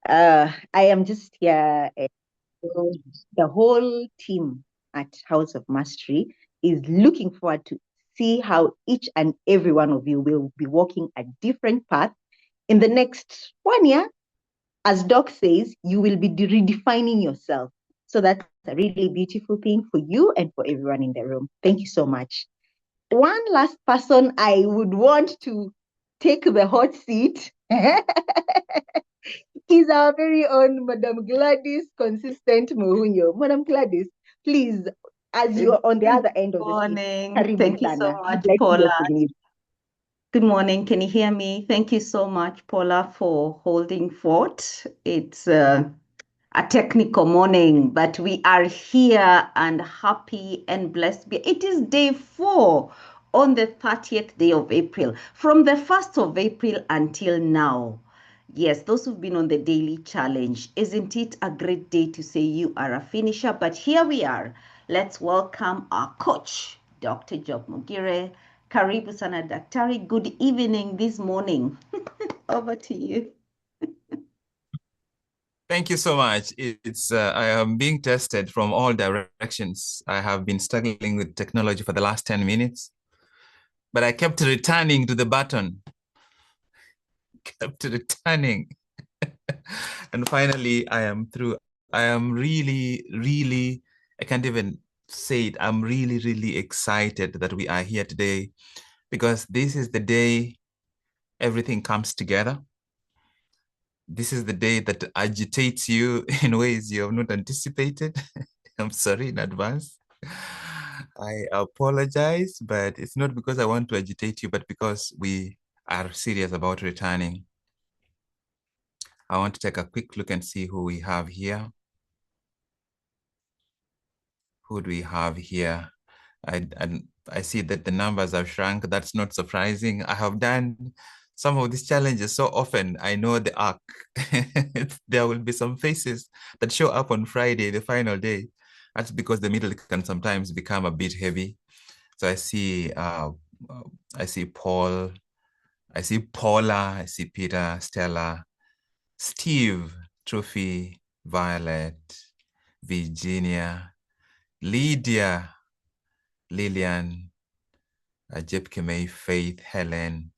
I am just here. So the whole team at House of Mastery is looking forward to see how each and every one of you will be walking a different path in the next 1 year. As Doc says, you will be redefining yourself. So that's a really beautiful thing for you and for everyone in the room. Thank you so much. One last person I would want to take the hot seat is our very own Madam Gladys Consistent Mohunyo. Madam Gladys, please, as you're on the Good other end of the seat, morning. karibu Thank you so sana. much, We'd like to hear Paula. from you. Good morning. Can you hear me? Thank you so much, Paula, for holding fort. It's a technical morning, but we are here and happy and blessed. It is day 4 on the 30th day of April, from the 1st of April until now. Yes, those who've been on the daily challenge, isn't it a great day to say you are a finisher? But here we are. Let's welcome our coach, Dr. Job Mogire. Karibu sana daktari. Good evening this morning. Over to you. Thank you so much. I am being tested from all directions. I have been struggling with technology for the last 10 minutes, but I kept returning to the button, kept returning. And finally, I am through. I am really, I can't even say it. I'm really excited that we are here today because this is the day everything comes together. This is the day that agitates you in ways you have not anticipated. I'm sorry in advance. I apologize, but it's not because I want to agitate you, but because we are serious about returning. I want to take a quick look and see who we have here. Who do we have here? I see that the numbers have shrunk. That's not surprising. I have done some of these challenges so often. I know the arc. There will be some faces that show up on Friday, the final day. That's because the middle can sometimes become a bit heavy. So I see Paul, I see Paula, I see Peter, Stella, Steve, Trophy, Violet, Virginia, Lydia, Lillian, Jepkemei, Faith, Helen.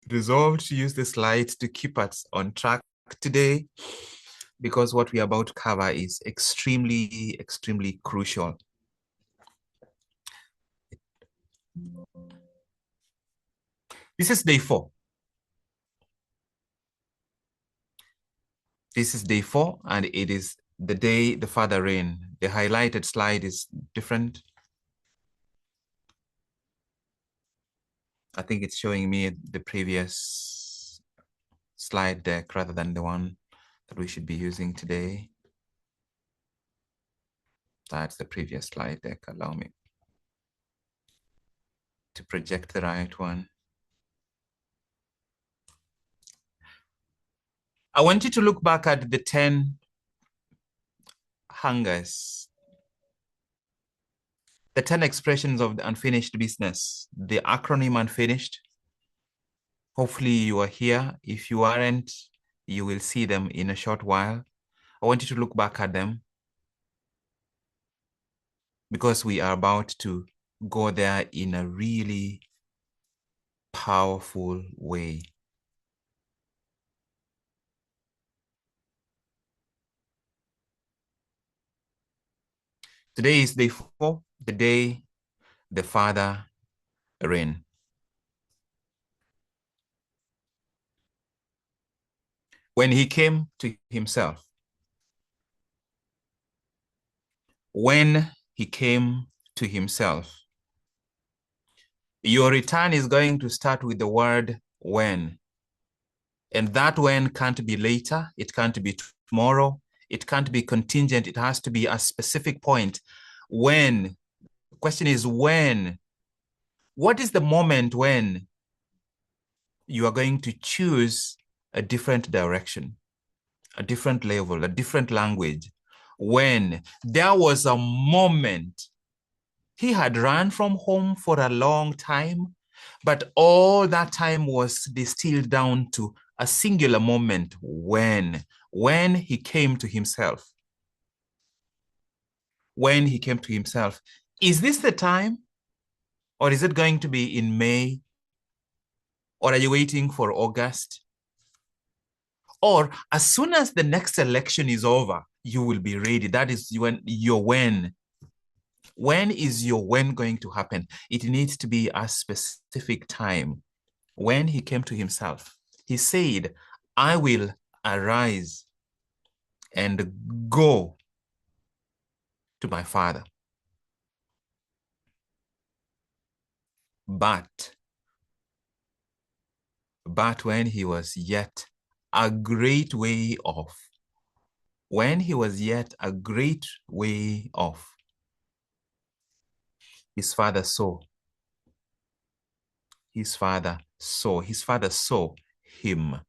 Resolved to use the slides to keep us on track today because what we are about to cover is extremely crucial. This is day 4. This is day 4, and it is the day the Father reigned. The highlighted slide is different. I think it's showing me the previous slide deck rather than the one that we should be using today. That's the previous slide deck. Allow me to project the right one. I want you to look back at the 10 hungers, the 10 expressions of the unfinished business, the acronym unfinished. Hopefully you are here. If you aren't, you will see them in a short while. I want you to look back at them because we are about to go there in a really powerful way. Today is day 4, the day the Father reigned. When he came to himself. When he came to himself. Your return is going to start with the word when. And that when can't be later. It can't be tomorrow. It can't be contingent. It has to be a specific point. When. The question is when. What is the moment when you are going to choose a different direction, a different level, a different language? when there was a moment. He had run from home for a long time, but all that time was distilled down to a singular moment when he came to himself. When he came to himself. Is this the time? Or is it going to be in May? Or are you waiting for August? Or as soon as the next election is over, you will be ready. That is your when. When is your when going to happen? It needs to be a specific time. When he came to himself, he said, I will arise and go to my father. But when he was yet a great way off, when he was yet a great way off, his father saw. His father saw him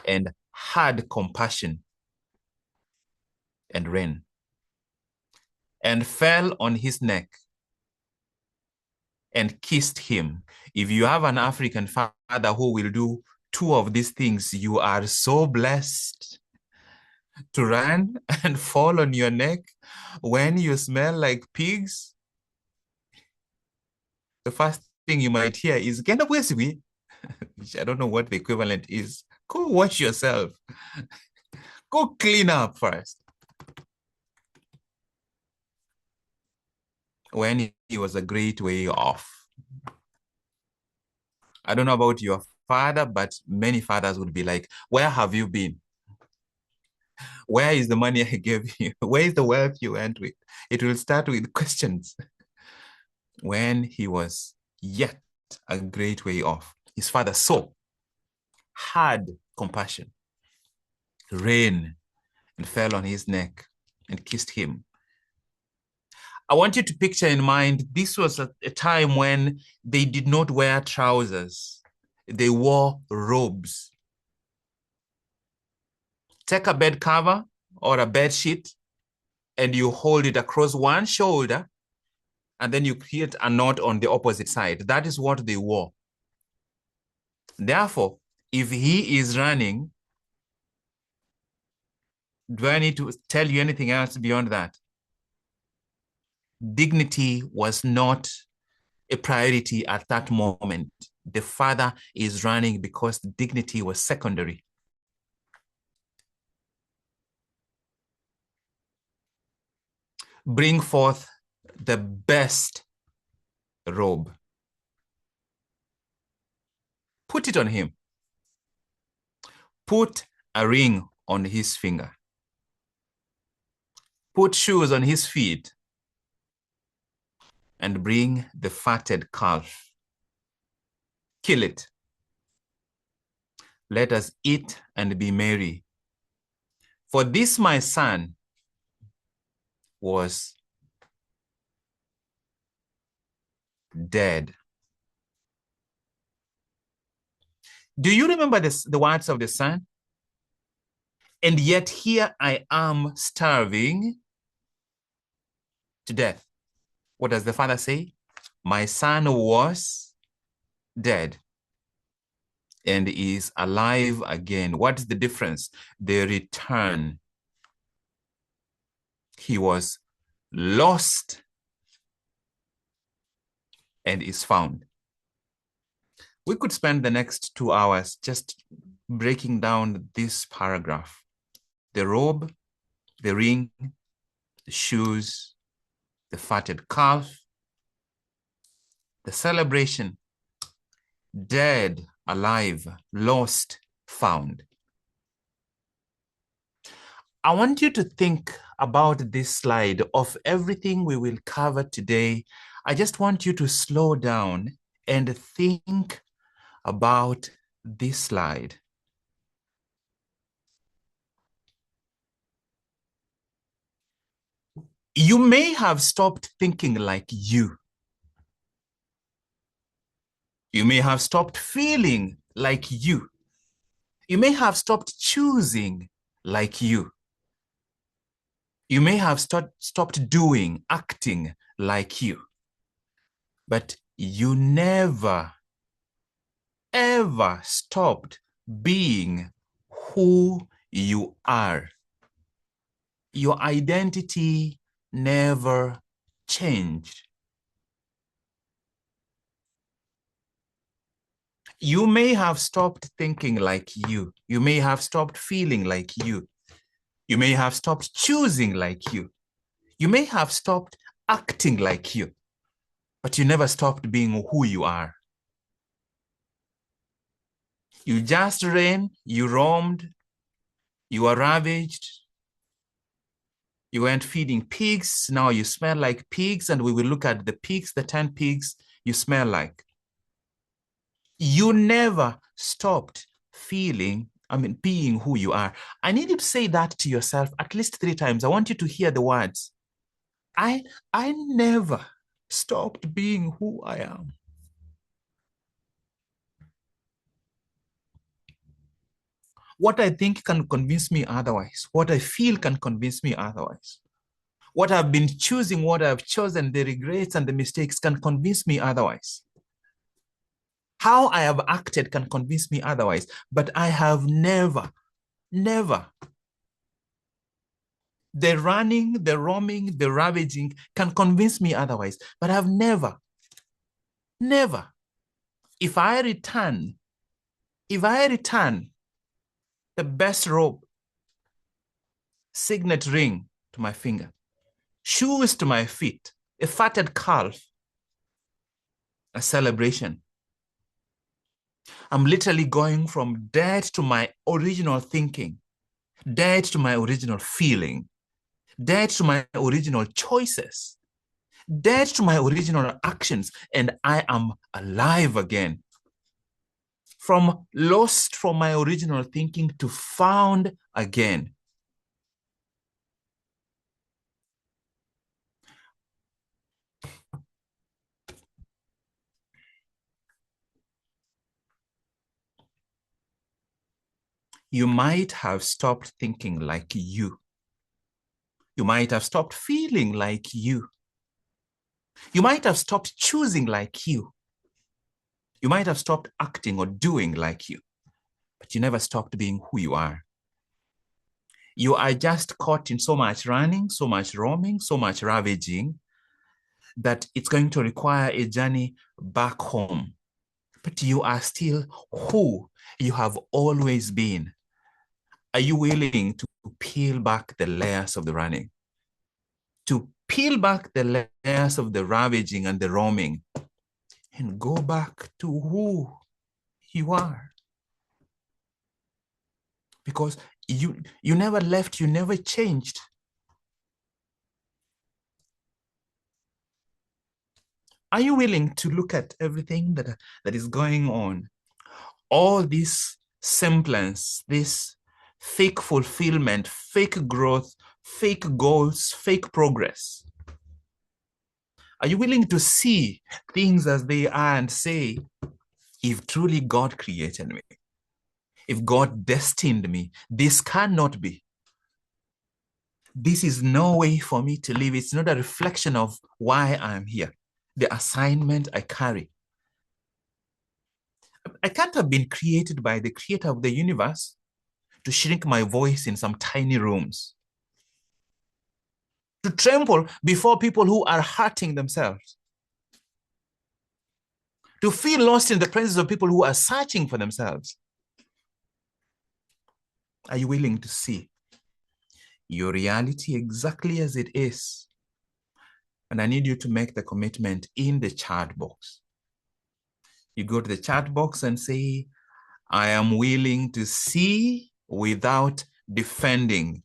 and had compassion and ran and fell on his neck and kissed him. If you have an African father who will do two of these things, you are so blessed to run and fall on your neck when you smell like pigs. The first thing you might hear is, "Get up, which I don't know what the equivalent is. Go wash yourself. Go clean up first." When he was a great way off. I don't know about your father, but many fathers would be like, where have you been? Where is the money I gave you? Where is the wealth you went with? It will start with questions. When he was yet a great way off, his father saw, had compassion, ran and fell on his neck and kissed him. I want you to picture in mind, this was a time when they did not wear trousers. They wore robes. Take a bed cover or a bed sheet and you hold it across one shoulder and then you create a knot on the opposite side. That is what they wore. Therefore, if he is running, do I need to tell you anything else beyond that? Dignity was not a priority at that moment. The father is running because dignity was secondary. Bring forth the best robe. Put it on him. Put a ring on his finger. Put shoes on his feet. And bring the fatted calf. Kill it. Let us eat and be merry. For this my son was dead. Do you remember the words of the son? And yet here I am starving to death. What does the father say? My son was dead and is alive again. What is the difference? The return. He was lost and is found. We could spend the next 2 hours just breaking down this paragraph. The robe, the ring, the shoes, the fatted calf, the celebration, dead, alive, lost, found. I want you to think about this slide. Of everything we will cover today, I just want you to slow down and think about this slide. You may have stopped thinking like you. You may have stopped feeling like you. You may have stopped choosing like you. You may have stopped doing, acting like you, but you never, ever stopped being who you are. Your identity never changed. You may have stopped thinking like you. You may have stopped feeling like you. You may have stopped choosing like you. You may have stopped acting like you, but you never stopped being who you are. You just ran, you roamed, you were ravaged. You went feeding pigs. Now you smell like pigs, and we will look at the pigs, the 10 pigs you smell like. You never stopped being who you are. I need you to say that to yourself at least 3 times. I want you to hear the words. I never stopped being who I am. What I think can convince me otherwise. What I feel can convince me otherwise. What I've been choosing, what I've chosen, the regrets and the mistakes can convince me otherwise. How I have acted can convince me otherwise, but I have never. The running, the roaming, the ravaging can convince me otherwise, but I've never. If I return the best robe, signet ring to my finger, shoes to my feet, a fatted calf, a celebration, I'm literally going from dead to my original thinking, dead to my original feeling, dead to my original choices, dead to my original actions, and I am alive again. From lost from my original thinking to found again. You might have stopped thinking like you. You might have stopped feeling like you. You might have stopped choosing like you. You might have stopped acting or doing like you, but you never stopped being who you are. You are just caught in so much running, so much roaming, so much ravaging that it's going to require a journey back home. But you are still who you have always been. Are you willing to peel back the layers of the running? To peel back the layers of the ravaging and the roaming and go back to who you are? Because you never left, you never changed. Are you willing to look at everything that is going on? All this semblance, this fake fulfillment, fake growth, fake goals, fake progress. Are you willing to see things as they are and say, if truly God created me, if God destined me, this cannot be. This is no way for me to live. It's not a reflection of why I'm here, the assignment I carry. I can't have been created by the creator of the universe to shrink my voice in some tiny rooms, to tremble before people who are hurting themselves, to feel lost in the presence of people who are searching for themselves. Are you willing to see your reality exactly as it is? And I need you to make the commitment in the chat box. You go to the chat box and say, I am willing to see without defending.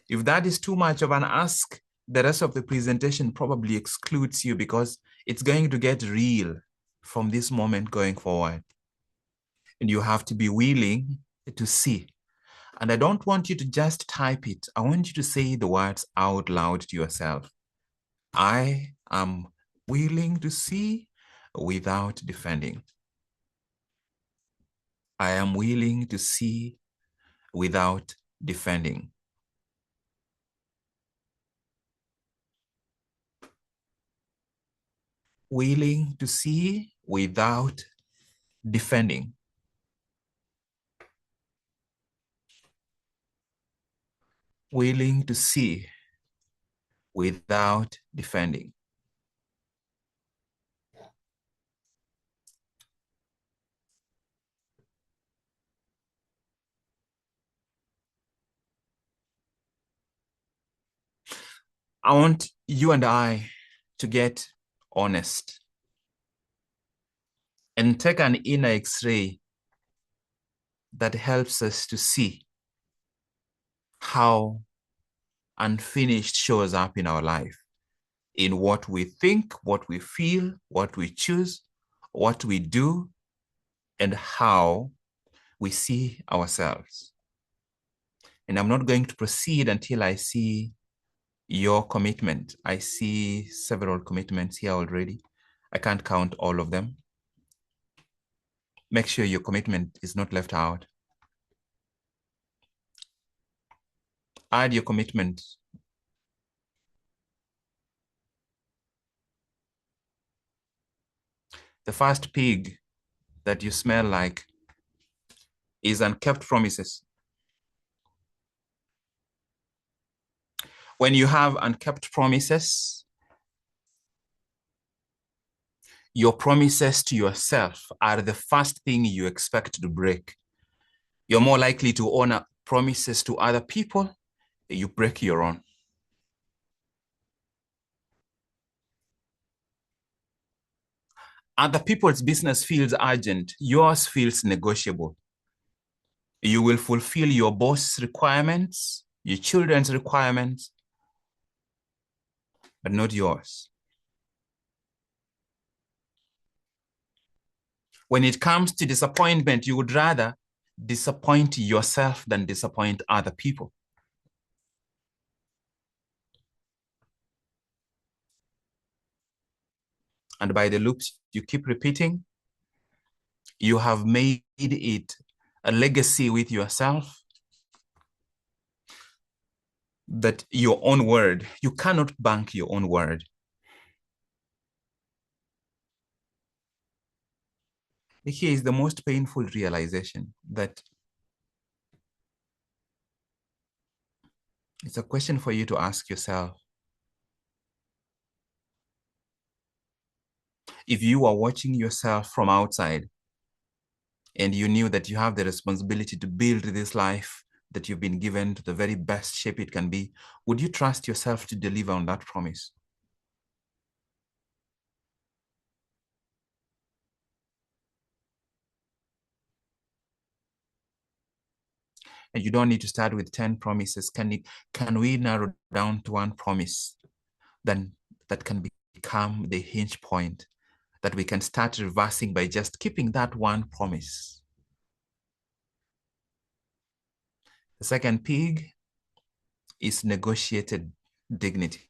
If that is too much of an ask, the rest of the presentation probably excludes you because it's going to get real from this moment going forward. And you have to be willing to see. And I don't want you to just type it. I want you to say the words out loud to yourself. I am willing to see without defending. I am willing to see without defending. willing to see without defending. Willing to see without defending. I want you and I to get honest and take an inner X-ray that helps us to see how unfinished shows up in our life, in what we think, what we feel, what we choose, what we do, and how we see ourselves. And I'm not going to proceed until I see your commitment. I see several commitments here already. I can't count all of them. Make sure your commitment is not left out. Add your commitment. The first pig that you smell like is unkept promises. When you have unkept promises, your promises to yourself are the first thing you expect to break. You're more likely to honor promises to other people, you break your own. Other people's business feels urgent, yours feels negotiable. You will fulfill your boss's requirements, your children's requirements, but not yours. When it comes to disappointment, you would rather disappoint yourself than disappoint other people. And by the loops you keep repeating, you have made it a legacy with yourself that your own word, you cannot bank your own word. Here is the most painful realization that it's a question for you to ask yourself. If you are watching yourself from outside and you knew that you have the responsibility to build this life that you've been given to the very best shape it can be, would you trust yourself to deliver on that promise? And you don't need to start with 10 promises. Can we narrow down to one promise then that can become the hinge point that we can start reversing by just keeping that one promise? The second pig is negotiated dignity.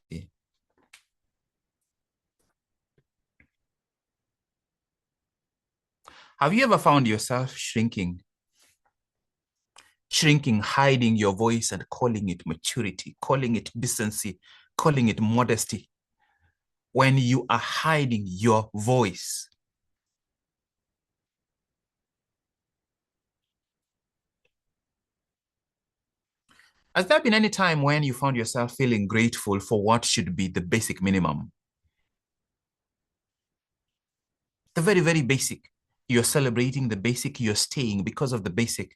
Have you ever found yourself shrinking, hiding your voice and calling it maturity, calling it decency, calling it modesty? When you are hiding your voice, has there been any time when you found yourself feeling grateful for what should be the basic minimum? The very, very basic. You're celebrating the basic, you're staying because of the basic.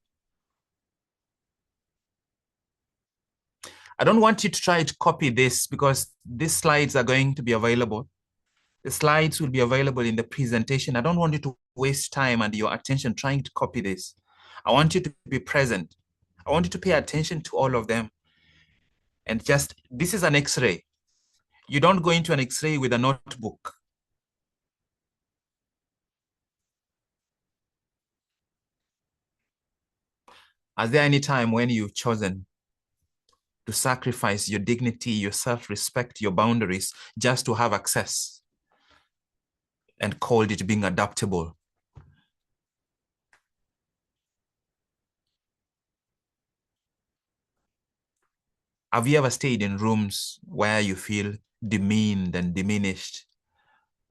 I don't want you to try to copy this because these slides are going to be available. The slides will be available in the presentation. I don't want you to waste time and your attention trying to copy this. I want you to be present. I want you to pay attention to all of them. And just, this is an X-ray. You don't go into an X-ray with a notebook. Is there any time when you've chosen to sacrifice your dignity, your self-respect, your boundaries just to have access and called it being adaptable? Have you ever stayed in rooms where you feel demeaned and diminished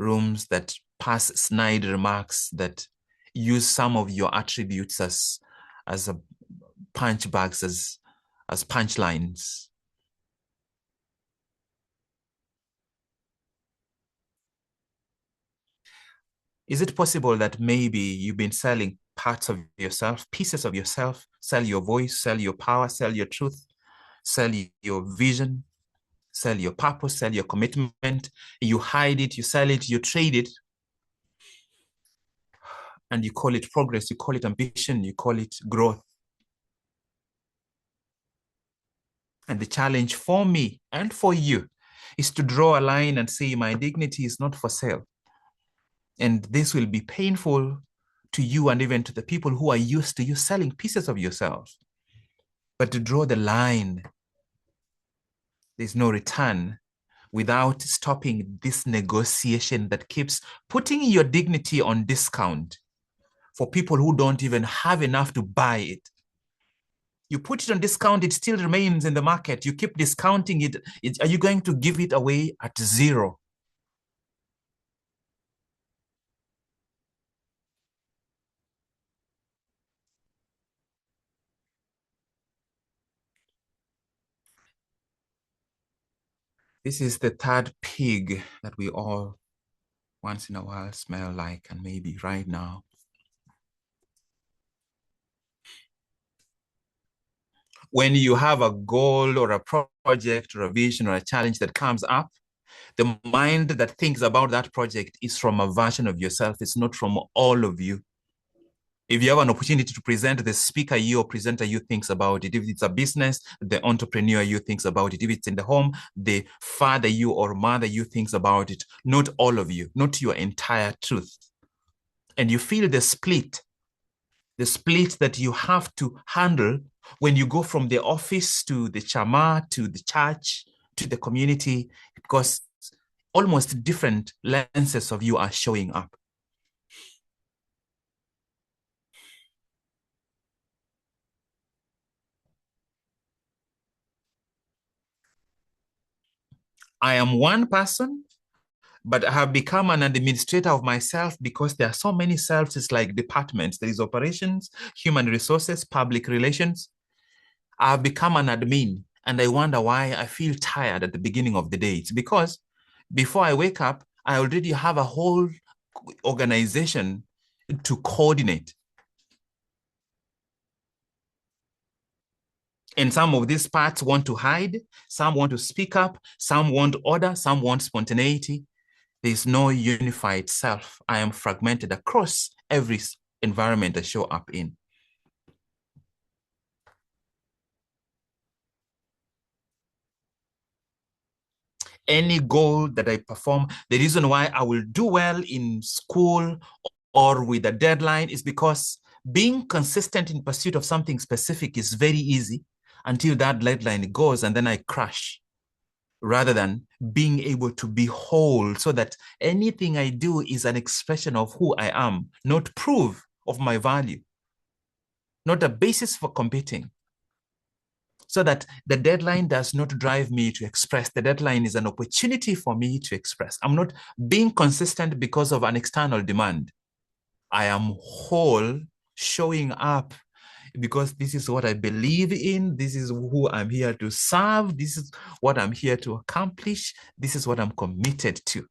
rooms that pass snide remarks, that use some of your attributes as a punch bags, as punchlines. Is it possible that maybe you've been selling parts of yourself, pieces of yourself, sell your voice, sell your power, sell your truth, sell your vision, sell your purpose, sell your commitment. You hide it, you sell it, you trade it, and you call it progress, you call it ambition, you call it growth. And the challenge for me and for you is to draw a line and say, my dignity is not for sale. And this will be painful to you and even to the people who are used to you selling pieces of yourself. But to draw the line, there's no return without stopping this negotiation that keeps putting your dignity on discount for people who don't even have enough to buy it. You put it on discount, it still remains in the market. You keep discounting it. Are you going to give it away at zero? This is the third pig that we all once in a while smell like, and maybe right now. When you have a goal or a project or a vision or a challenge that comes up, the mind that thinks about that project is from a version of yourself. It's not from all of you. If you have an opportunity to present, the speaker you or presenter you thinks about it. If it's a business, the entrepreneur you thinks about it. If it's in the home, the father you or mother you thinks about it. Not all of you, not your entire truth. And you feel the split that you have to handle when you go from the office to the chama, to the church, to the community, because almost different lenses of you are showing up. I am one person, but I have become an administrator of myself because there are so many selves. It's like departments. There is operations, human resources, public relations. I've become an admin, and I wonder why I feel tired at the beginning of the day. It's because before I wake up, I already have a whole organization to coordinate. And some of these parts want to hide, some want to speak up, some want order, some want spontaneity. There's no unified self. I am fragmented across every environment I show up in. Any goal that I perform, the reason why I will do well in school or with a deadline is because being consistent in pursuit of something specific is very easy until that deadline goes and then I crash, rather than being able to be whole so that anything I do is an expression of who I am, not proof of my value, not a basis for competing. So that the deadline does not drive me to express. The deadline is an opportunity for me to express. I'm not being consistent because of an external demand. I am whole, showing up because this is what I believe in. This is who I'm here to serve. This is what I'm here to accomplish. This is what I'm committed to.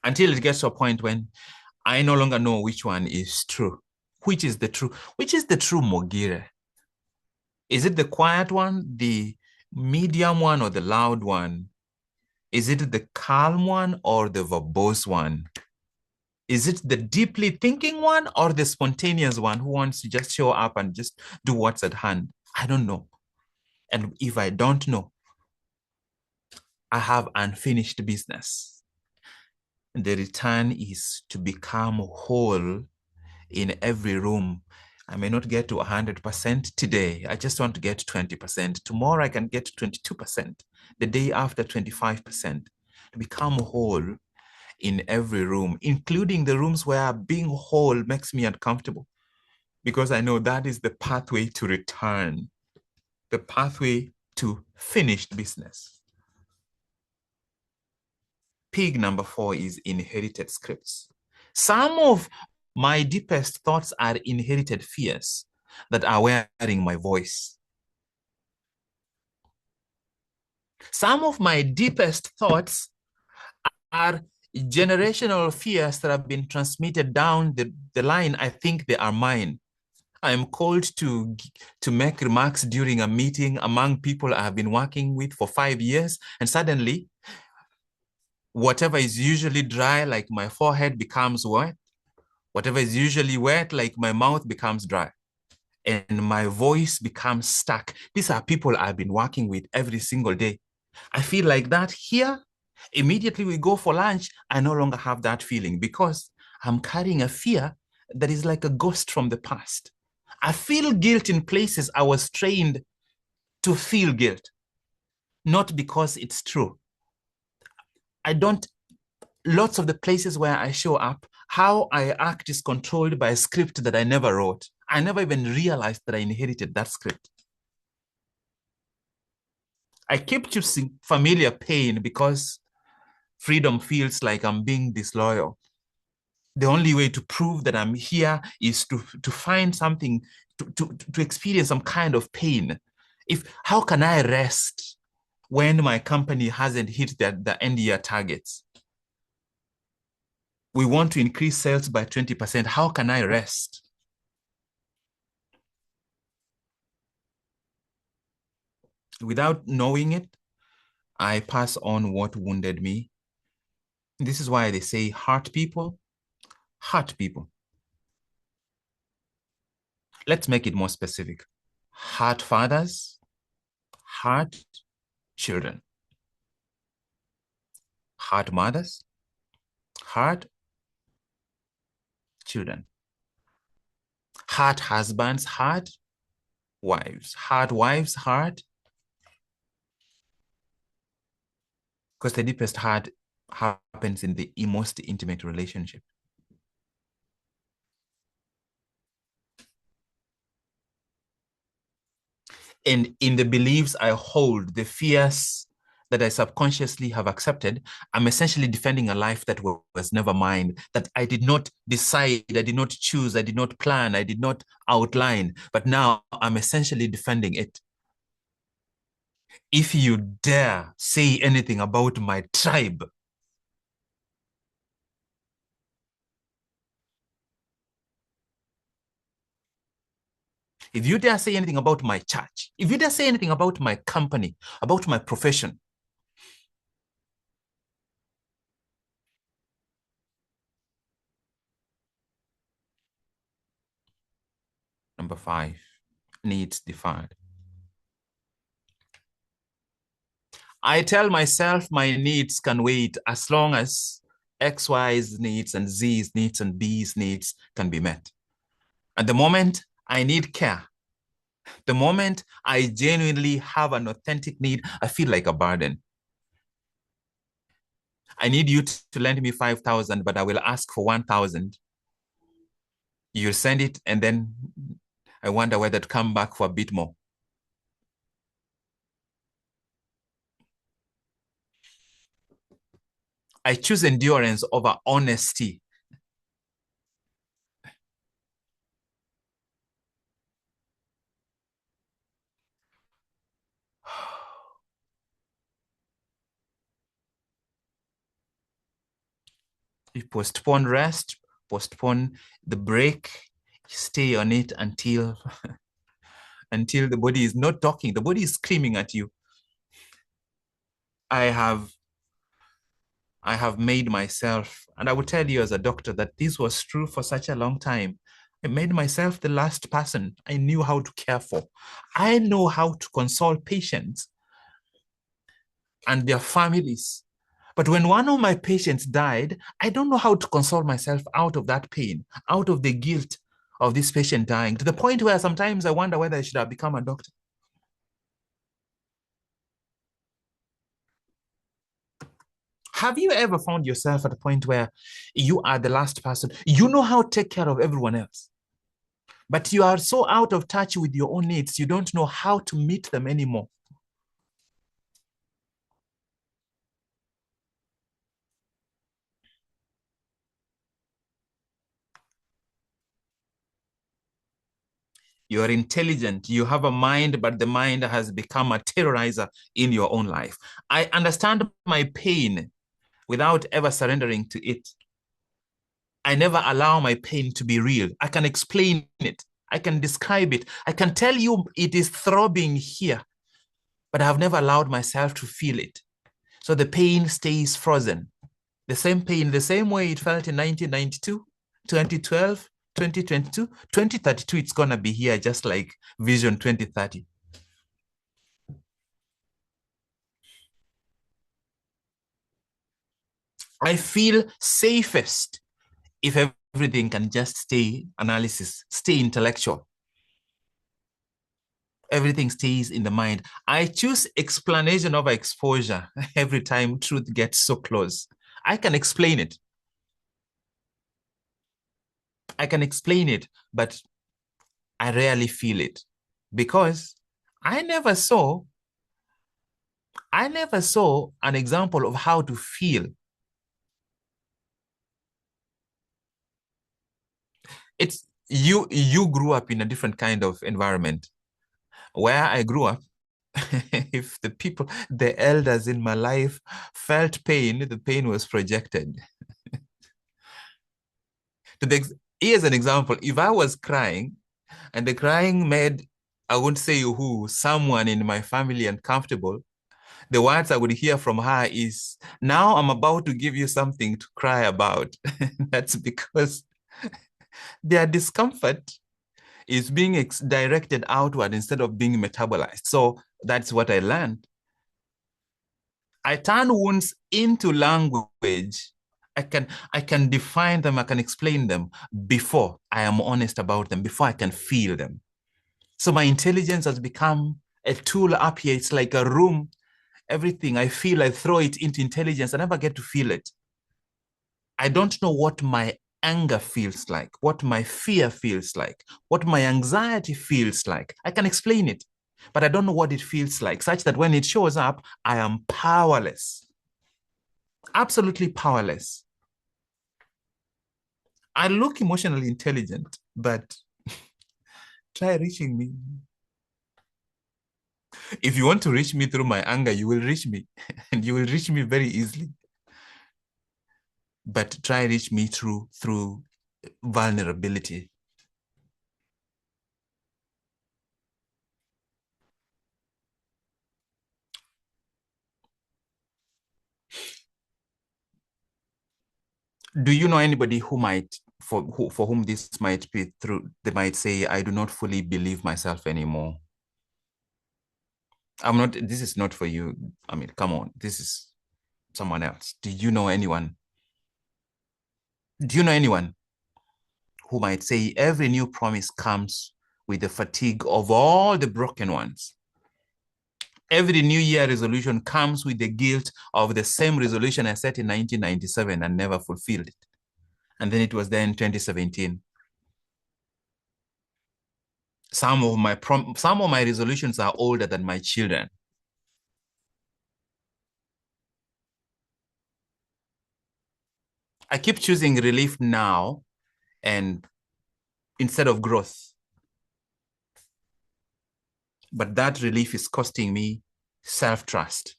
Until it gets to a point when I no longer know which one is true. Which is the true? Which is the true Mogire? Is it the quiet one, the medium one, or the loud one? Is it the calm one or the verbose one? Is it the deeply thinking one or the spontaneous one who wants to just show up and just do what's at hand? I don't know. And if I don't know, I have unfinished business. The return is to become whole in every room. I may not get to 100% today. I just want to get 20%. Tomorrow I can get 22%. The day after 25%. To become whole in every room, including the rooms where being whole makes me uncomfortable. because I know that is the pathway to return, the pathway to finished business. Pig number 4 is inherited scripts. Some of my deepest thoughts are inherited fears that are wearing my voice. Some of my deepest thoughts are generational fears that have been transmitted down the line. I think they are mine. I am called to make remarks during a meeting among people I have been working with for 5 years, and suddenly, whatever is usually dry, like my forehead, becomes wet. Whatever is usually wet, like my mouth, becomes dry. And my voice becomes stuck. These are people I've been working with every single day. I feel like that here. Immediately we go for lunch, I no longer have that feeling because I'm carrying a fear that is like a ghost from the past. I feel guilt in places I was trained to feel guilt, not because it's true. Lots of the places where I show up, how I act is controlled by a script that I never wrote. I never even realized that I inherited that script. I keep choosing familiar pain because freedom feels like I'm being disloyal. The only way to prove that I'm here is to find something, to experience some kind of pain. How can I rest when my company hasn't hit the end year targets? We want to increase sales by 20%. How can I rest? Without knowing it, I pass on what wounded me. This is why they say hurt people. Let's make it more specific. Hurt fathers, hurt children. Hurt mothers, hurt children. Hurt husbands, hurt wives. Hurt wives, hurt. Because the deepest hurt happens in the most intimate relationship. And in the beliefs I hold, the fears that I subconsciously have accepted, I'm essentially defending a life that was never mine, that I did not decide, I did not choose, I did not plan, I did not outline, but now I'm essentially defending it. If you dare say anything about my tribe, if you dare say anything about my church, if you dare say anything about my company, about my profession, number 5, needs deferred. I tell myself my needs can wait as long as X, Y's needs and Z's needs and B's needs can be met. At the moment I need care, the moment I genuinely have an authentic need, I feel like a burden. I need you to lend me 5,000, but I will ask for 1,000. You send it, and then I wonder whether to come back for a bit more. I choose endurance over honesty. You postpone rest, postpone the break, stay on it until the body is not talking, the body is screaming at you. I have made myself, and I will tell you as a doctor that this was true for such a long time. I made myself the last person I knew how to care for. I know how to console patients and their families. But when one of my patients died, I don't know how to console myself out of that pain, out of the guilt of this patient dying, to the point where sometimes I wonder whether I should have become a doctor. Have you ever found yourself at a point where you are the last person? You know how to take care of everyone else, But you are so out of touch with your own needs, you don't know how to meet them anymore. You are intelligent, you have a mind, but the mind has become a terrorizer in your own life. I understand my pain without ever surrendering to it. I never allow my pain to be real. I can explain it. I can describe it. I can tell you it is throbbing here, but I've never allowed myself to feel it. So the pain stays frozen. The same pain, the same way it felt in 1992, 2012, 2022, 2032, it's going to be here just like Vision 2030. I feel safest if everything can just stay analysis, stay intellectual. Everything stays in the mind. I choose explanation over exposure every time truth gets so close. I can explain it. I can explain it, but I rarely feel it because I never saw an example of how to feel. It's you grew up in a different kind of environment. Where I grew up, if the elders in my life felt pain, the pain was projected. Here's an example. If I was crying and the crying made, I won't say who, someone in my family uncomfortable, the words I would hear from her is, now I'm about to give you something to cry about. That's because their discomfort is being directed outward instead of being metabolized. So that's what I learned. I turn wounds into language. I can define them, I can explain them before I am honest about them, before I can feel them. So my intelligence has become a tool up here. It's like a room. Everything I feel, I throw it into intelligence. I never get to feel it. I don't know what my anger feels like, what my fear feels like, what my anxiety feels like. I can explain it, but I don't know what it feels like, such that when it shows up, I am powerless. Absolutely powerless. I look emotionally intelligent, but try reaching me. If you want to reach me through my anger, you will reach me, and you will reach me very easily. But try reach me through vulnerability. Do you know anybody who might, for whom this might be through, they might say, I do not fully believe myself anymore. This is not for you. I mean, come on, this is someone else. Do you know anyone? Do you know anyone who might say every new promise comes with the fatigue of all the broken ones? Every New Year resolution comes with the guilt of the same resolution I set in 1997 and never fulfilled it. And then it was then 2017. Some of my resolutions are older than my children. I keep choosing relief now and instead of growth. But that relief is costing me self-trust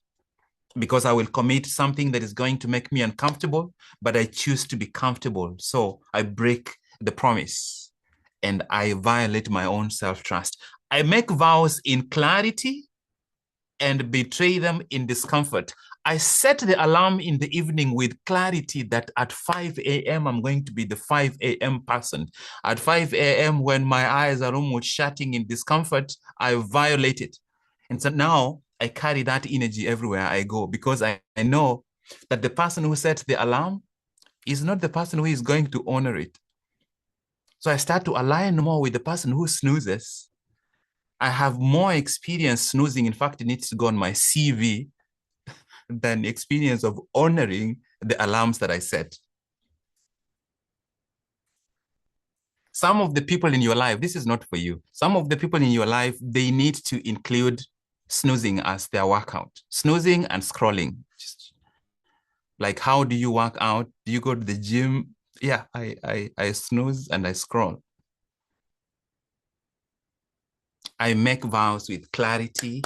because I will commit something that is going to make me uncomfortable, but I choose to be comfortable. So I break the promise and I violate my own self-trust. I make vows in clarity and betray them in discomfort. I set the alarm in the evening with clarity that at 5 a.m. I'm going to be the 5 a.m. person. At 5 a.m. when my eyes are almost shutting in discomfort, I violate it. And so now I carry that energy everywhere I go because I know that the person who set the alarm is not the person who is going to honor it. So I start to align more with the person who snoozes. I have more experience snoozing. In fact, it needs to go on my CV than experience of honoring the alarms that I set. Some of the people in your life, this is not for you. Some of the people in your life, they need to include snoozing as their workout. Snoozing and scrolling. Just like, how do you work out? Do you go to the gym? Yeah, I snooze and I scroll. I make vows with clarity,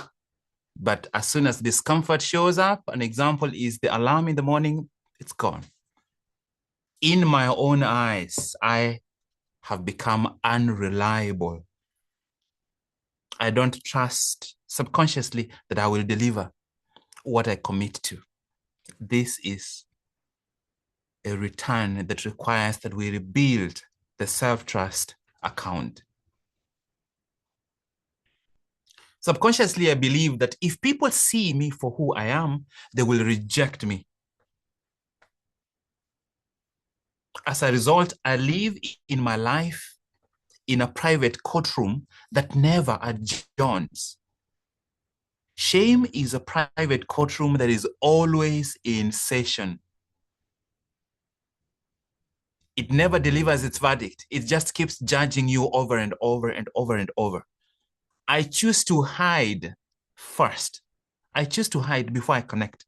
but as soon as discomfort shows up, an example is the alarm in the morning, it's gone. In my own eyes, I have become unreliable. I don't trust subconsciously that I will deliver what I commit to. This is a return that requires that we rebuild the self-trust account. Subconsciously, I believe that if people see me for who I am, they will reject me. As a result, I live in my life in a private courtroom that never adjourns. Shame is a private courtroom that is always in session. It never delivers its verdict. It just keeps judging you over and over and over and over. I choose to hide first. I choose to hide before I connect.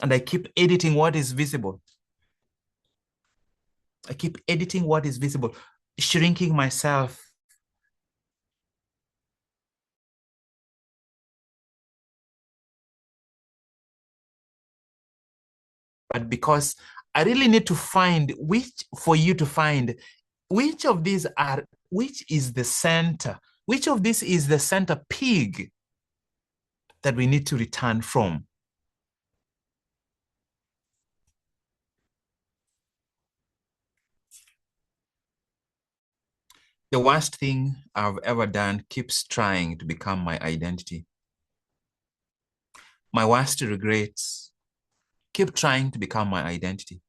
And I keep editing what is visible. I keep editing what is visible, shrinking myself. But because I really need to find which of these are, which is the center, which of this is the center pig that we need to return from. The worst thing I've ever done keeps trying to become my identity. My worst regrets keep trying to become my identity.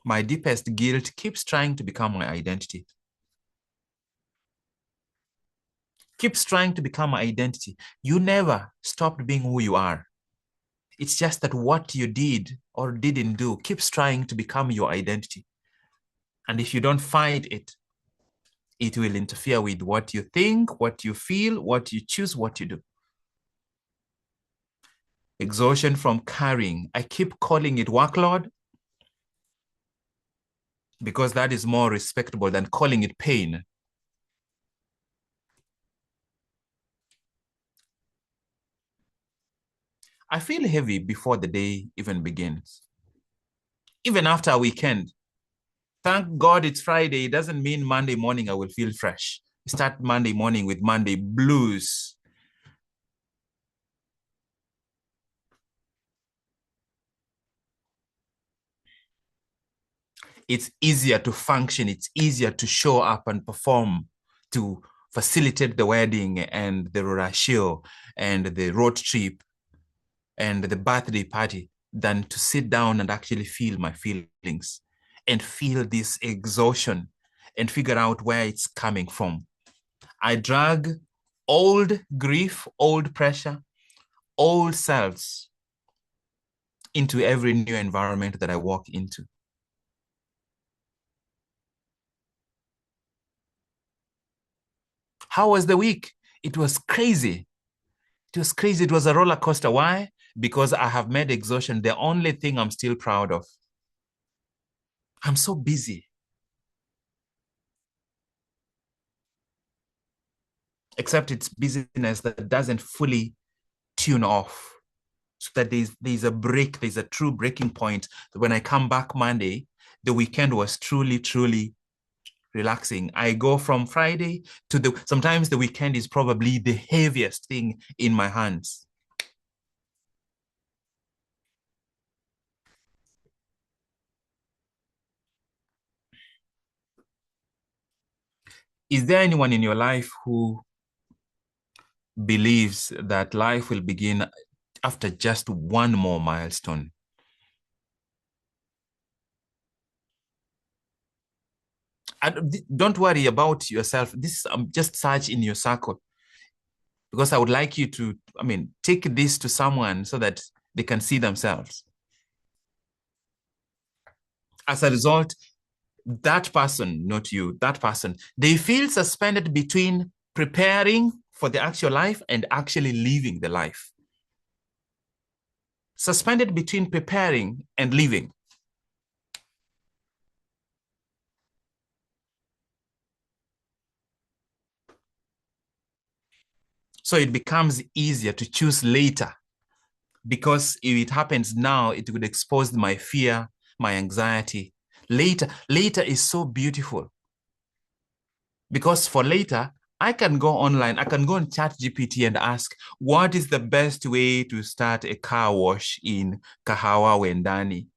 My deepest guilt keeps trying to become my identity. Keeps trying to become my identity. You never stopped being who you are. It's just that what you did or didn't do keeps trying to become your identity. And if you don't fight it, it will interfere with what you think, what you feel, what you choose, what you do. Exhaustion from carrying. I keep calling it workload because that is more respectable than calling it pain. I feel heavy before the day even begins. Even after a weekend. Thank God it's Friday. It doesn't mean Monday morning I will feel fresh. Start Monday morning with Monday blues. It's easier to function. It's easier to show up and perform, to facilitate the wedding and the ratio and the road trip and the birthday party than to sit down and actually feel my feelings and feel this exhaustion and figure out where it's coming from. I drag old grief, old pressure, old selves into every new environment that I walk into. How was the week? It was crazy. It was crazy. It was a roller coaster. Why? Because I have made exhaustion the only thing I'm still proud of. I'm so busy. Except it's busyness that doesn't fully tune off. So that there's a break, there's a true breaking point. When I come back Monday, the weekend was truly, truly relaxing. I go from Friday to sometimes the weekend is probably the heaviest thing in my hands. Is there anyone in your life who believes that life will begin after just one more milestone? Don't worry about yourself. This just search in your circle, because I would like you to, take this to someone so that they can see themselves. As a result, That person, not you, that person, they feel suspended between preparing for the actual life and actually living the life. Suspended between preparing and living. So it becomes easier to choose later, because if it happens now, it would expose my fear, my anxiety. Later is so beautiful, because for later, I can go online, I can go on ChatGPT and ask, what is the best way to start a car wash in Kahawa Wendani?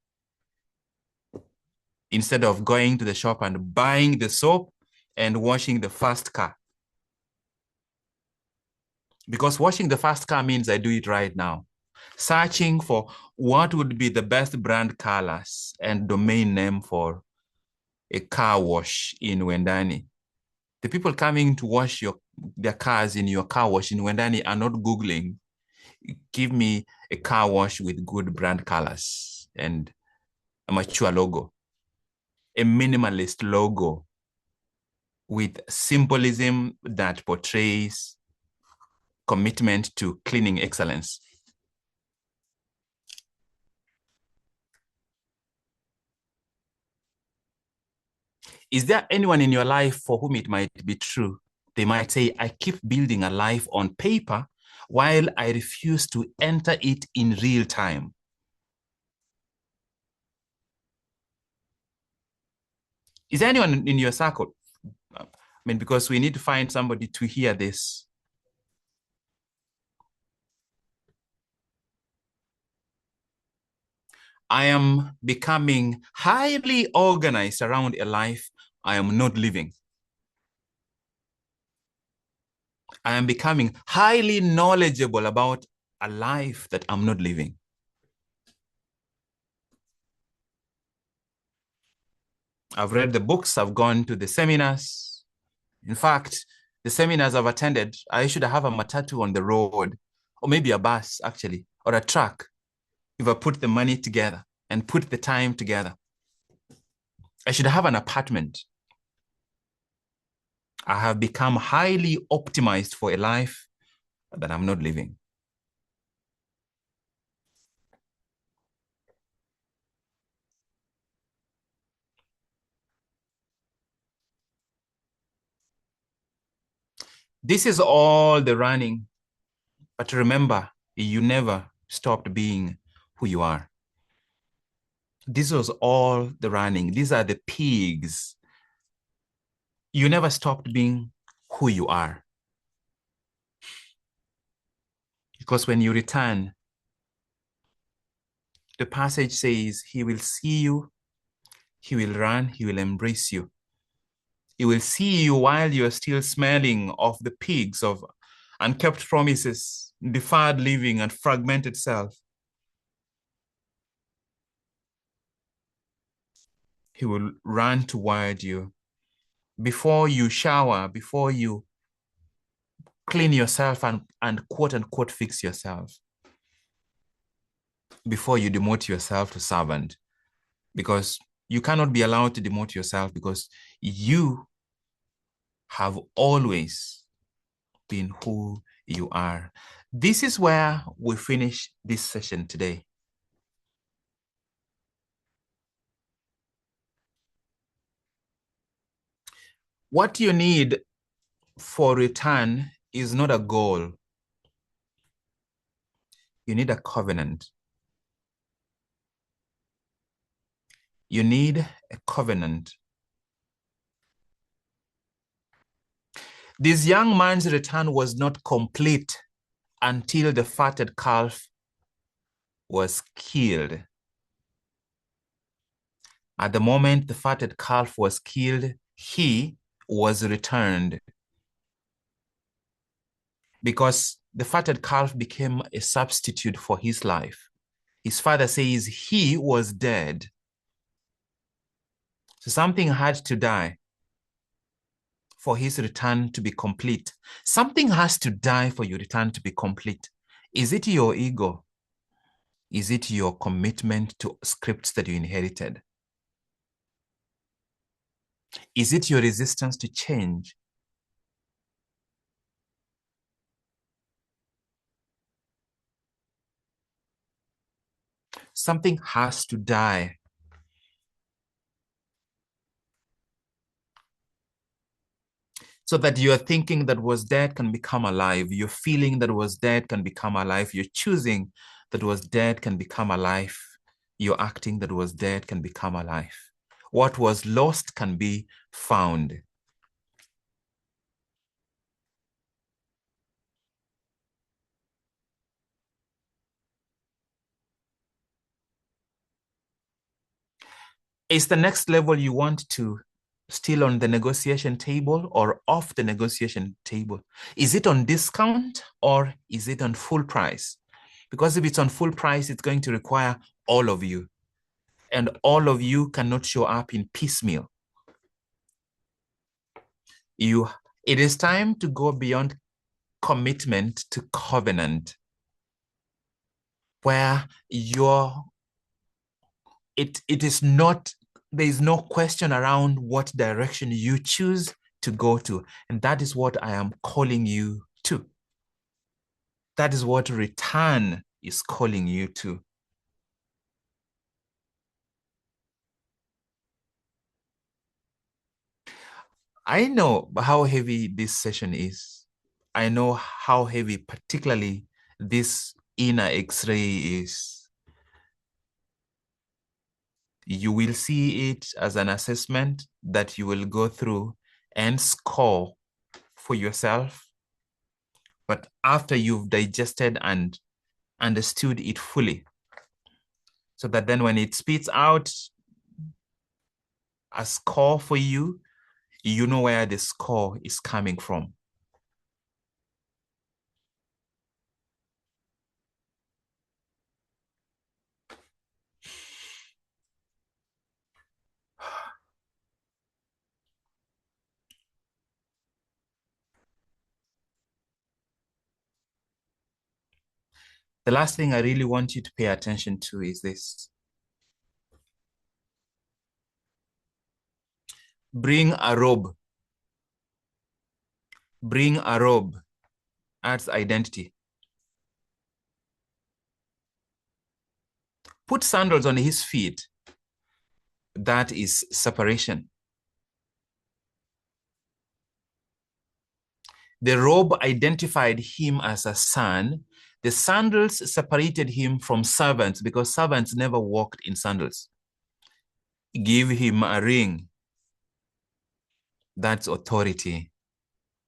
Instead of going to the shop and buying the soap and washing the first car. Because washing the first car means I do it right now. Searching for what would be the best brand colors and domain name for a car wash in Wendani. The people coming to wash their cars in your car wash in Wendani are not Googling, give me a car wash with good brand colors and a mature logo, a minimalist logo with symbolism that portrays commitment to cleaning excellence. Is there anyone in your life for whom it might be true? They might say, I keep building a life on paper while I refuse to enter it in real time. Is there anyone in your circle? I mean, because we need to find somebody to hear this. I am becoming highly organized around a life I am not living. I am becoming highly knowledgeable about a life that I'm not living. I've read the books, I've gone to the seminars. In fact, the seminars I've attended, I should have a matatu on the road, or maybe a bus, actually, or a truck, if I put the money together and put the time together. I should have an apartment. I have become highly optimized for a life that I'm not living. This is all the running, but remember, you never stopped being who you are. This was all the running. These are the pigs. You never stopped being who you are. Because when you return, the passage says, he will see you, he will run, he will embrace you. He will see you while you're still smelling of the pigs of unkept promises, deferred living, and fragmented self. He will run toward you. Before you shower, before you clean yourself and quote unquote fix yourself, before you demote yourself to servant, because you cannot be allowed to demote yourself, because you have always been who you are. This is where we finish this session today. What you need for return is not a goal. You need a covenant. You need a covenant. This young man's return was not complete until the fatted calf was killed. At the moment the fatted calf was killed, he was returned, because the fatted calf became a substitute for his life. His father says he was dead. So something had to die for his return to be complete. Something has to die for your return to be complete. Is it your ego? Is it your commitment to scripts that you inherited? Is it your resistance to change? Something has to die. So that your thinking that was dead can become alive. Your feeling that was dead can become alive. Your choosing that was dead can become alive. Your acting that was dead can become alive. What was lost can be found. Is the next level you want to still on the negotiation table or off the negotiation table? Is it on discount or is it on full price? Because if it's on full price, it's going to require all of you. And all of you cannot show up in piecemeal. It is time to go beyond commitment to covenant, where it is not, there is no question around what direction you choose to go to. And that is what I am calling you to. That is what return is calling you to. I know how heavy this session is. I know how heavy, particularly this inner X-ray is. You will see it as an assessment that you will go through and score for yourself. But after you've digested and understood it fully, so that then when it spits out a score for you, you know where the score is coming from. The last thing I really want you to pay attention to is this. Bring a robe. Bring a robe adds identity. Put sandals on his feet. That is separation. The robe identified him as a son. The sandals separated him from servants because servants never walked in sandals. Give him a ring. That's authority,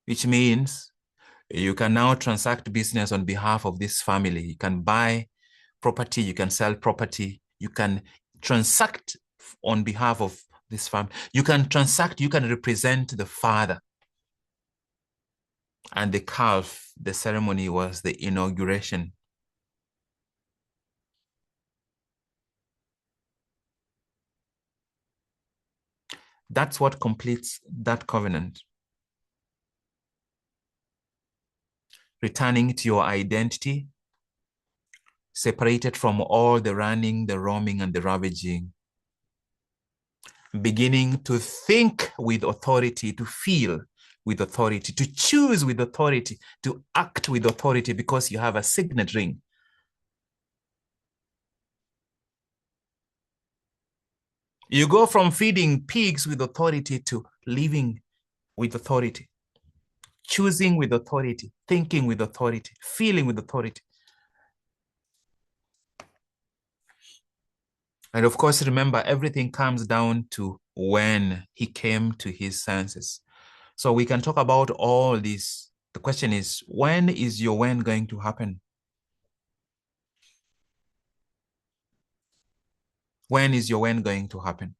which means you can now transact business on behalf of this family. You can buy property, you can sell property, you can transact on behalf of this family. You can transact, you can represent the father. And the calf, the ceremony was the inauguration. That's what completes that covenant. Returning to your identity, separated from all the running, the roaming, and the ravaging. Beginning to think with authority, to feel with authority, to choose with authority, to act with authority because you have a signet ring. You go from feeding pigs with authority to living with authority, choosing with authority, thinking with authority, feeling with authority. And of course, remember, everything comes down to when he came to his senses. So we can talk about all this. The question is, when is your when going to happen? When is your when going to happen?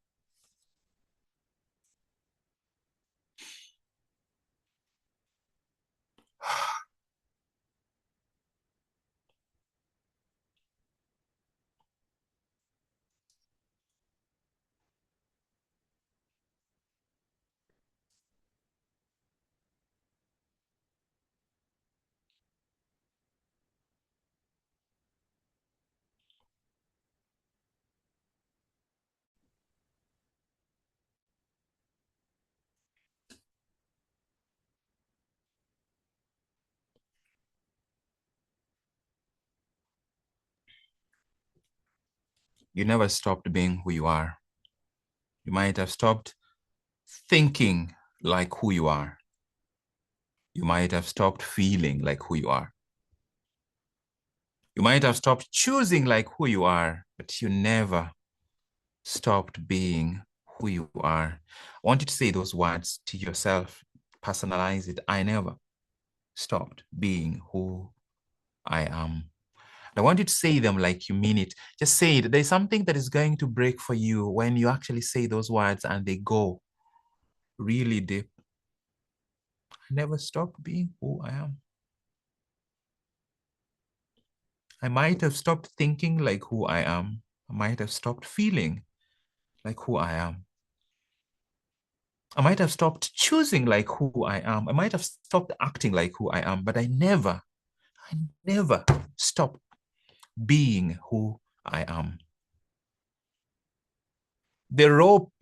You never stopped being who you are. You might have stopped thinking like who you are. You might have stopped feeling like who you are. You might have stopped choosing like who you are, but you never stopped being who you are. I want you to say those words to yourself, personalize it. I never stopped being who I am. I want you to say them like you mean it. Just say it. There's something that is going to break for you when you actually say those words and they go really deep. I never stopped being who I am. I might have stopped thinking like who I am. I might have stopped feeling like who I am. I might have stopped choosing like who I am. I might have stopped acting like who I am, but I never stopped being who I am. The rope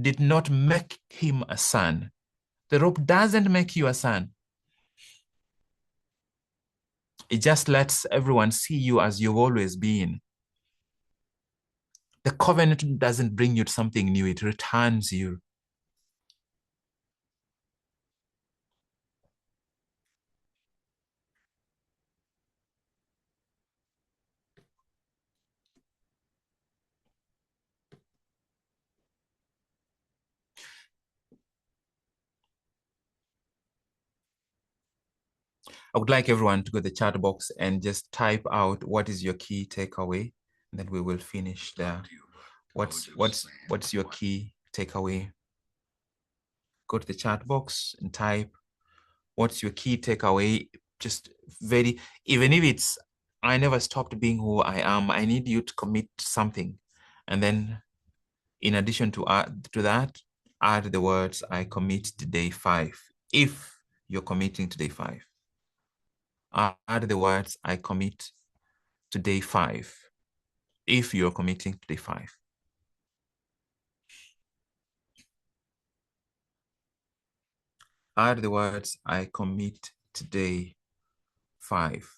did not make him a son. The rope doesn't make you a son. It just lets everyone see you as you've always been. The covenant doesn't bring you to something new, it returns you. I would like everyone to go to the chat box and just type out what is your key takeaway, and then we will finish there. What's your key takeaway? Go to the chat box and type what's your key takeaway. Just even if it's I never stopped being who I am, I need you to commit to something. And then in addition to that, add the words I commit to day 5. If you're committing to day 5. Add the words I commit to day 5. If you're committing to day 5. Add the words I commit to day 5.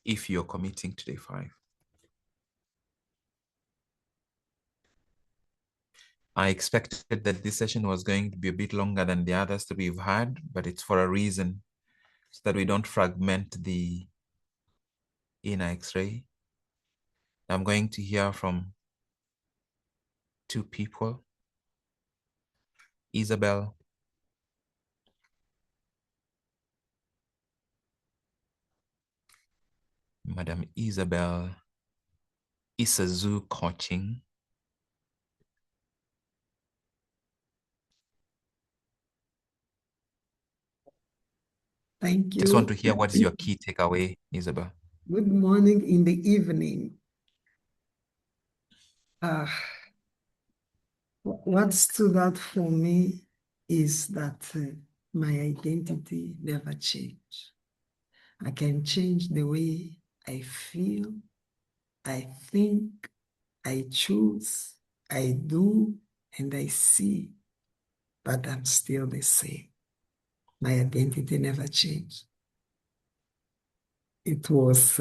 If you're committing to day 5. I expected that this session was going to be a bit longer than the others that we've had, but it's for a reason, so that we don't fragment the inner X-ray. I'm going to hear from 2 people, Isabel Madam Isabel Isazu Coaching. Thank you. Just want to hear what is your key takeaway, Isabel. Good morning in the evening. What stood out for me is that my identity never changed. I can change the way I feel, I think, I choose, I do, and I see, but I'm still the same. My identity never changed. It was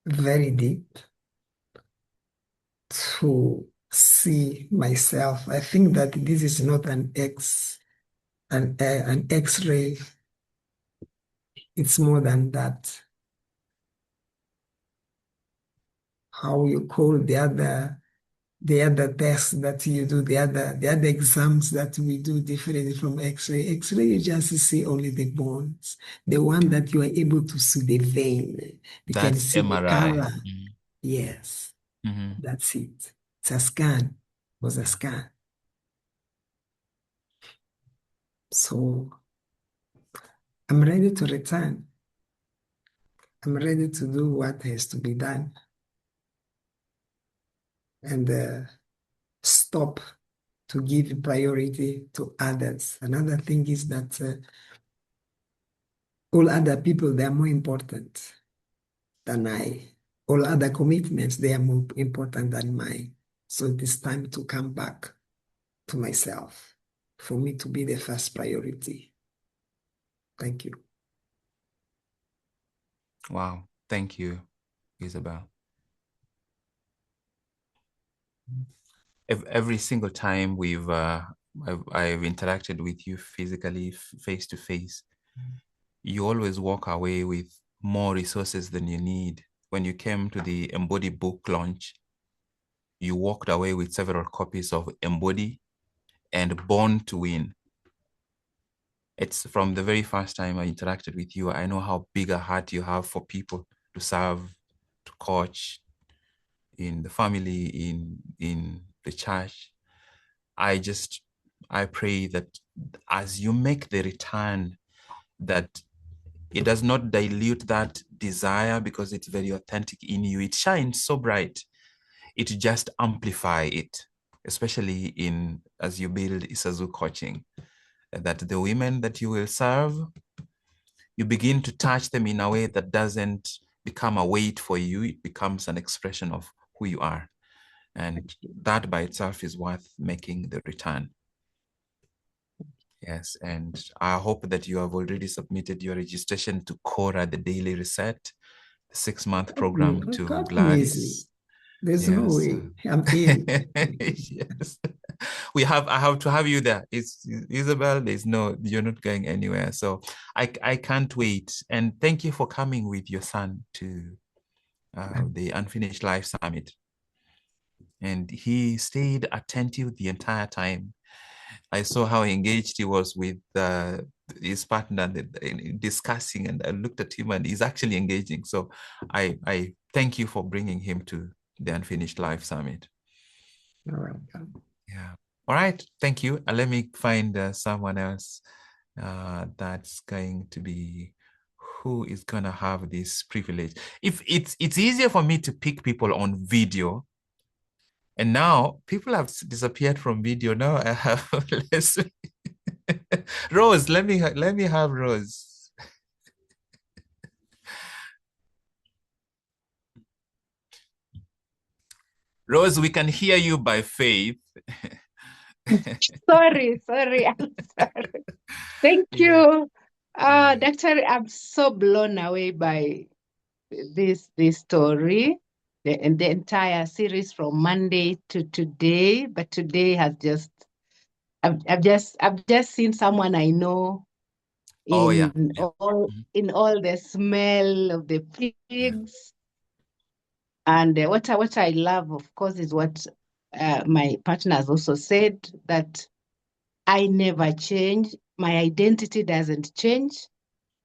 very deep to see myself. I think that this is not an X-ray. It's more than that. How you call the other tests that you do, the other exams that we do differently from X-ray. X-ray, you just see only the bones, the one that you are able to see the vein. You can That's see the MRI. color. Yes, that's it. It's a scan. It was a scan. So I'm ready to return. I'm ready to do what has to be done and stop to give priority to others. Another thing is that all other people, they are more important than I. All other commitments, they are more important than mine. So it is time to come back to myself, for me to be the first priority. Thank you. Wow. Thank you, Isabel. every single time I've interacted with you physically, face to face, you always walk away with more resources than you need. When you came to the Embody book launch, you walked away with several copies of Embody and Born to Win. It's from the very first time I interacted with you, I know how big a heart you have for people, to serve, to coach in the family, in the church. I pray that as you make the return, that it does not dilute that desire, because it's very authentic in you. It shines so bright. It just amplify it, especially as you build Isazu coaching, that the women that you will serve, you begin to touch them in a way that doesn't become a weight for you. It becomes an expression of who you are. And that by itself is worth making the return. Yes, and I hope that you have already submitted your registration to Cora, the Daily Reset, the 6-month program to God Gladys. There's no way. I'm in. Yes. I have to have you there. It's Isabel, you're not going anywhere. So I can't wait. And thank you for coming with your son to the Unfinished Life Summit. And he stayed attentive the entire time. I saw how engaged he was with his partner in discussing, and I looked at him and he's actually engaging. So I thank you for bringing him to the Unfinished Life Summit. You're welcome. Yeah. All right. Thank you. Let me find someone else that's going to be, who is going to have this privilege. If it's easier for me to pick people on video, and now people have disappeared from video. Now I have Rose. Let me have Rose. Rose, we can hear you by faith. Sorry, I'm sorry. Thank you. Doctor, I'm so blown away by this story, the entire series from Monday to today. But today has just, I've just seen someone I know in all the smell of the pigs. And what I love, of course, is what my partner has also said, that I never change. My identity doesn't change.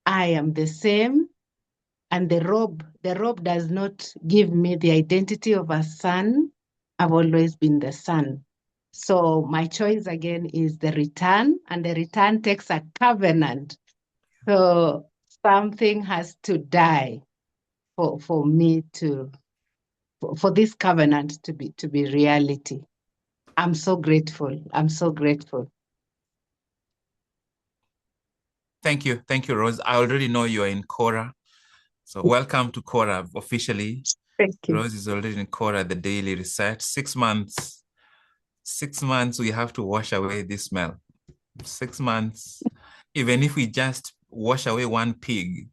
I am the same. And the robe does not give me the identity of a son. I've always been the son. So my choice again is the return, and the return takes a covenant. So something has to die for me for this covenant to be reality. I'm so grateful. I'm so grateful. Thank you, Rose. I already know you are in Cora, so welcome to Cora officially. Thank you. Rose is already in Cora, the Daily Reset. 6 months. 6 months we have to wash away this smell. 6 months, even if we just wash away one pig,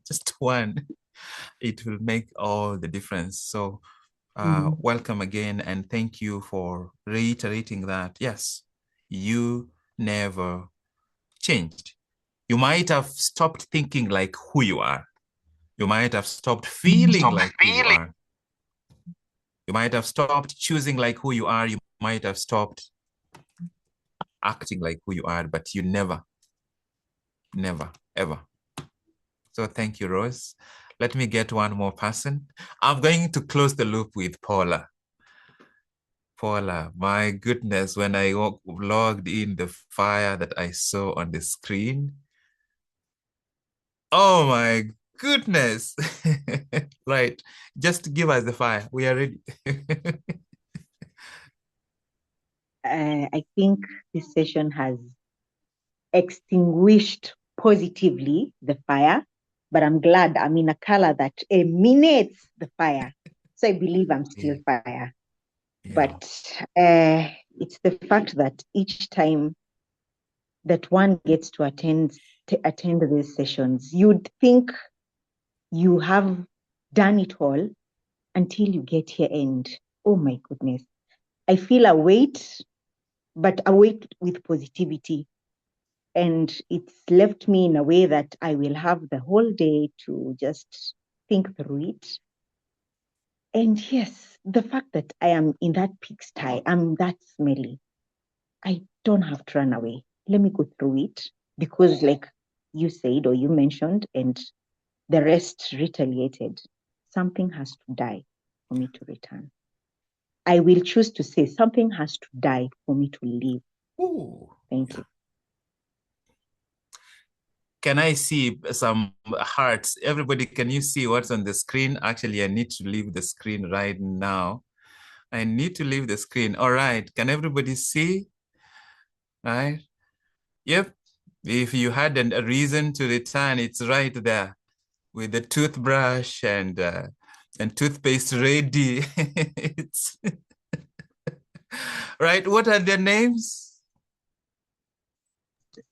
just one, it will make all the difference. So welcome again, and thank you for reiterating that, yes, you never changed. You might have stopped thinking like who you are. You might have stopped feeling like who you are. You might have stopped choosing like who you are. You might have stopped acting like who you are, but you never, ever. So thank you, Rose. Let me get one more person. I'm going to close the loop with Paula. Paula, my goodness, when I logged in, the fire that I saw on the screen, oh my goodness. Right, just give us the fire. We are ready. I think this session has extinguished positively the fire, but I'm glad I'm in a color that emanates the fire. So I believe I'm still fire. But it's the fact that each time that one gets to attend these sessions, you'd think you have done it all until you get here and oh my goodness, I feel a weight, but a weight with positivity. And it's left me in a way that I will have the whole day to just think through it. And yes, the fact that I am in that pigsty, I'm that smelly, I don't have to run away. Let me go through it because, like you said or you mentioned, and the rest retaliated, something has to die for me to return. I will choose to say something has to die for me to live. Ooh. Thank you. Can I see some hearts? Everybody, can you see what's on the screen? Actually, I need to leave the screen right now. I need to leave the screen. All right. Can everybody see? Right? Yep. If you had a reason to return, it's right there with the toothbrush and toothpaste ready. It's right. What are their names?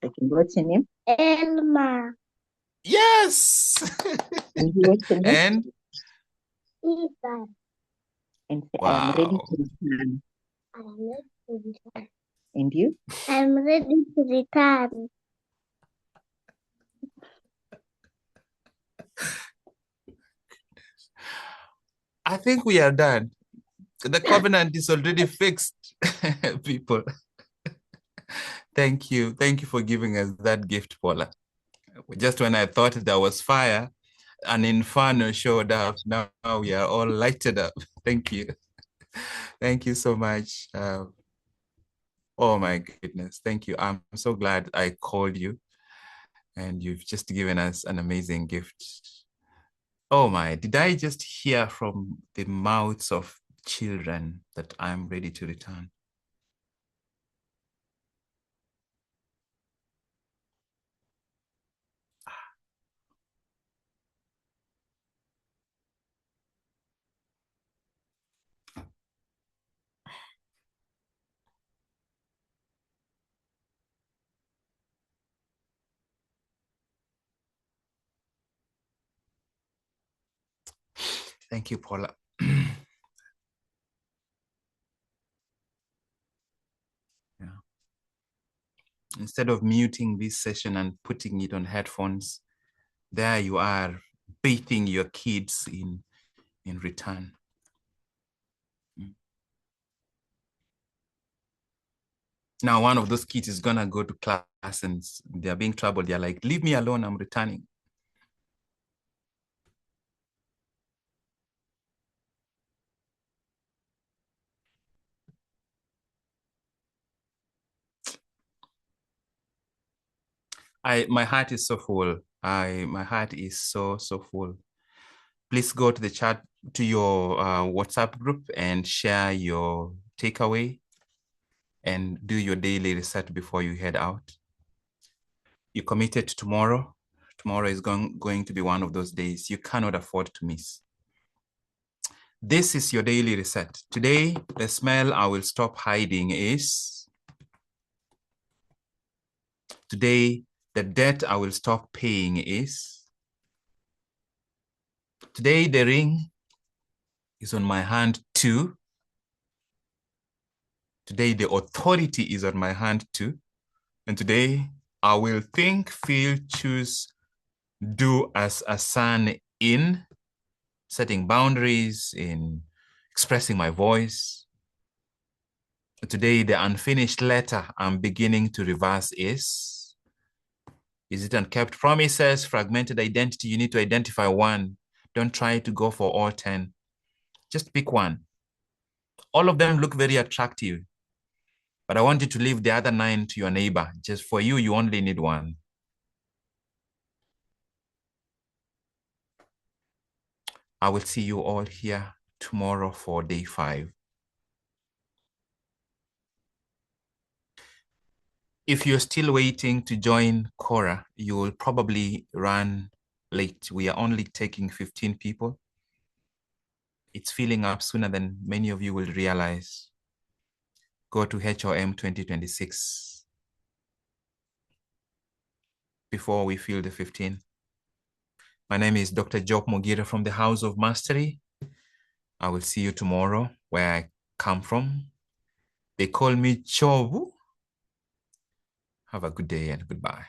Second, what's your name? Elma. Yes. And you, what's your name? And Eva. And say, I am ready wow. to return. I'm ready to return. And you? I'm ready to return. I think we are done. The covenant is already fixed, people. Thank you. Thank you for giving us that gift, Paula. Just when I thought there was fire, an inferno showed up. Now we are all lighted up. Thank you. Thank you so much. Oh my goodness. Thank you. I'm so glad I called you and you've just given us an amazing gift. Oh my, did I just hear from the mouths of children that I'm ready to return? Thank you, Paula. Yeah. Instead of muting this session and putting it on headphones, there you are bathing your kids in return. Now, one of those kids is gonna go to class and they're being troubled. They're like, leave me alone, I'm returning. My heart is so full. My heart is so full. Please go to the chat, to your WhatsApp group and share your takeaway and do your daily reset before you head out. You committed to tomorrow. Tomorrow is going to be one of those days you cannot afford to miss. This is your daily reset. Today, the smell I will stop hiding is, today, the debt I will stop paying is, today, the ring is on my hand too. Today, the authority is on my hand too. And today, I will think, feel, choose, do as a son in setting boundaries, in expressing my voice. Today, the unfinished letter I'm beginning to reverse is it unkept promises, fragmented identity? You need to identify one. Don't try to go for all 10. Just pick one. All of them look very attractive, but I want you to leave the other 9 to your neighbor. Just for you, you only need one. I will see you all here tomorrow for day 5. If you're still waiting to join Quora, you will probably run late. We are only taking 15 people. It's filling up sooner than many of you will realize. Go to HOM 2026 before we fill the 15. My name is Dr. Job Mogire from the House of Mastery. I will see you tomorrow. where I come from. They call me Chobu. Have a good day and goodbye.